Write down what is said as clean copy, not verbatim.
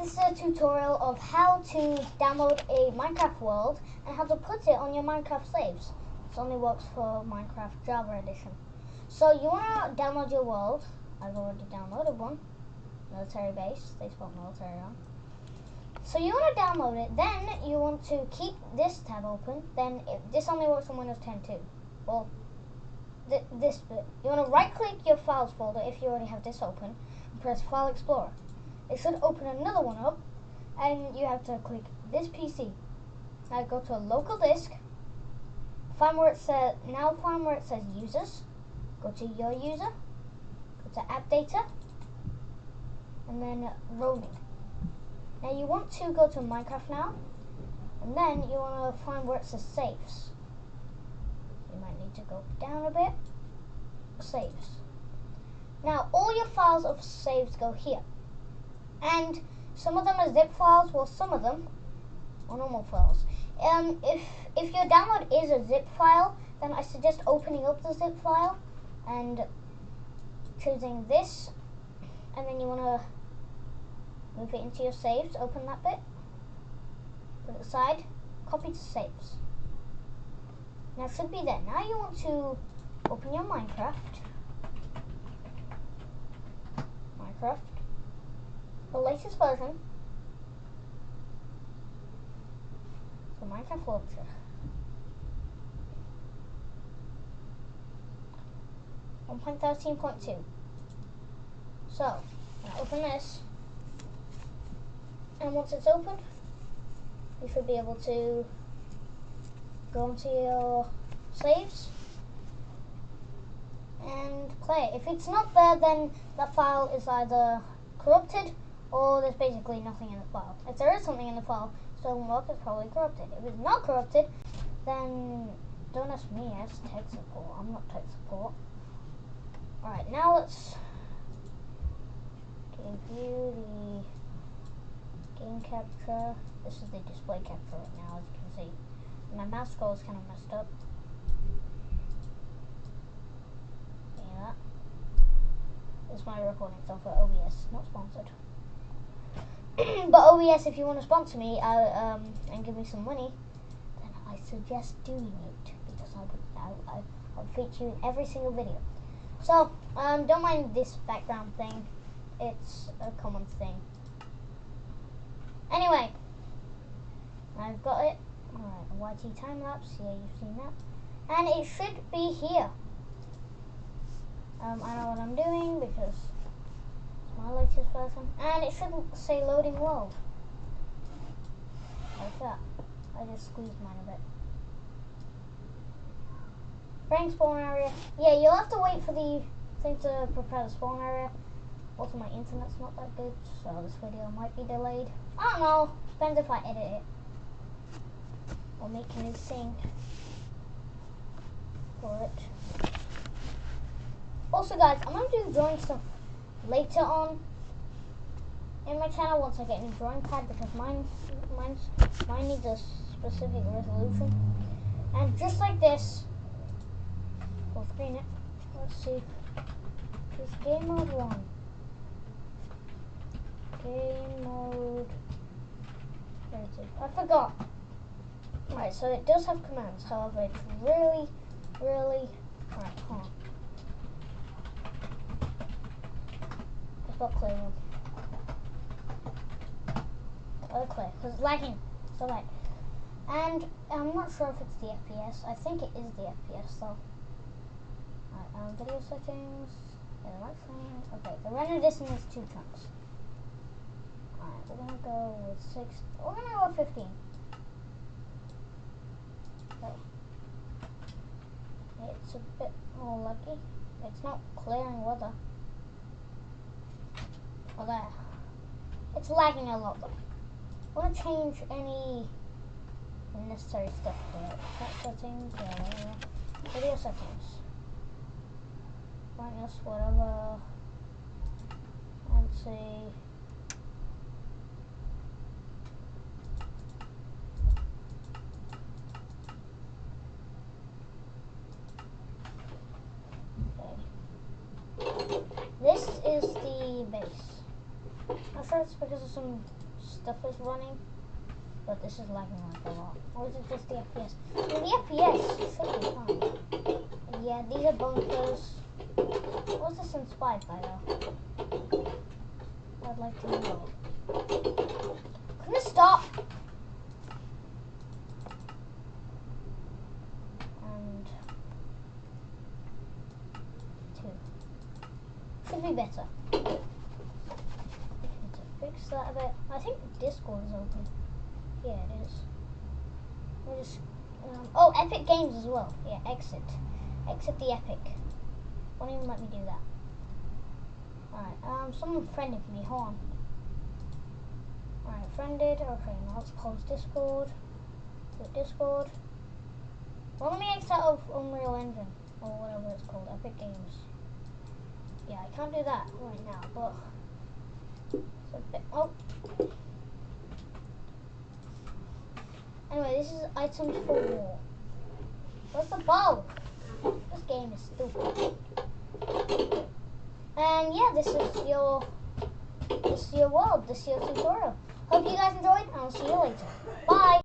This is a tutorial of how to download a Minecraft world and how to put it on your Minecraft saves. This only works for Minecraft Java Edition. So you want to download your world. I've already downloaded one. Military base. They spelled military on. So you want to download it. Then you want to keep this tab open. Then this only works on Windows 10 too. Well, this bit. You want to right-click your files folder if you already have this open and press File Explorer. It should open another one up, and you have to click this PC. Now go to local disk. Find where it says users. Go to your user. Go to app data, and then roaming. Now you want to go to Minecraft now, and then you want to find where it says saves. You might need to go down a bit. Saves. Now all your files of saves go here. And some of them are zip files, while some of them are normal files. If your download is a zip file, then I suggest opening up the zip file and choosing this, and then you want to move it into your saves. Open that bit, put it aside, copy to saves. Now it should be there. Now you want to open your Minecraft. The latest version, the Minecraft launcher. 1.13.2. So, now open this, and once it's open, you should be able to go into your saves and play it. If it's not there, then that file is either corrupted or there's basically nothing in the file. If there is something in the file, it still won't work, it's probably corrupted. If it's not corrupted, then don't ask me, ask tech support. I'm not tech support. Alright, now let's give you the game capture. This is the display capture right now, as you can see. My mouse scroll is kind of messed up. See that? This is my recording stuff for OBS, not sponsored. But OBS, if you want to sponsor me and give me some money, then I suggest doing it, because I'll feature you in every single video. So, don't mind this background thing. It's a common thing. Anyway, I've got it. Alright, YT time lapse. Yeah, you've seen that. And it should be here. I know what I'm doing because it's my latest version. And it shouldn't say loading world. Like that. I just squeezed mine a bit. Bring spawn area. Yeah, you'll have to wait for the thing to prepare the spawn area. Also, my internet's not that good, so this video might be delayed. I don't know. Depends if I edit it or make a new thing for it. Also, guys, I'm going to do drawing stuff later on in my channel once I get a new drawing pad, because mine needs a specific resolution. And just like this, full screen it. Let's see. This game mode 1. Game mode. Where is it? I forgot. Right, so it does have commands. However, it's really. Alright, hold on. I've got clear one. Clear, because it's lagging. So right. And I'm not sure if it's the FPS. I think it is the FPS though. Alright, video settings. Okay, the render distance is 2 chunks. Alright, we're gonna go with 6. We're gonna go with 15. Okay. It's a bit more lucky. It's not clearing weather. Oh, there. It's lagging a lot though. I want to change any necessary stuff for it. Chat settings, yeah. Video settings. Brightness, whatever. Let's see. Okay. This is the base. I'm sure it's because of some stuff is running, but this is lagging like a lot. Or is it just the FPS? The FPS should be fine. Yeah, these are bunkers. What was this inspired by though? I'd like to know. Can it stop? And 2. Should be better. Need to fix that a bit. I think Discord is open. Yeah, it is. We'll just oh, Epic Games as well. Yeah, exit. Exit the Epic. Won't even let me do that. Alright, someone friended me. Hold on. Alright, friended. Okay, now let's close Discord. Quit Discord. Well, let me exit out of Unreal Engine. Or whatever it's called. Epic Games. Yeah, I can't do that right now, but it's a bit, oh. Anyway, this is items for war. Where's the bow? This game is stupid. And yeah, this is your world. This is your tutorial. Hope you guys enjoyed, and I'll see you later. Bye!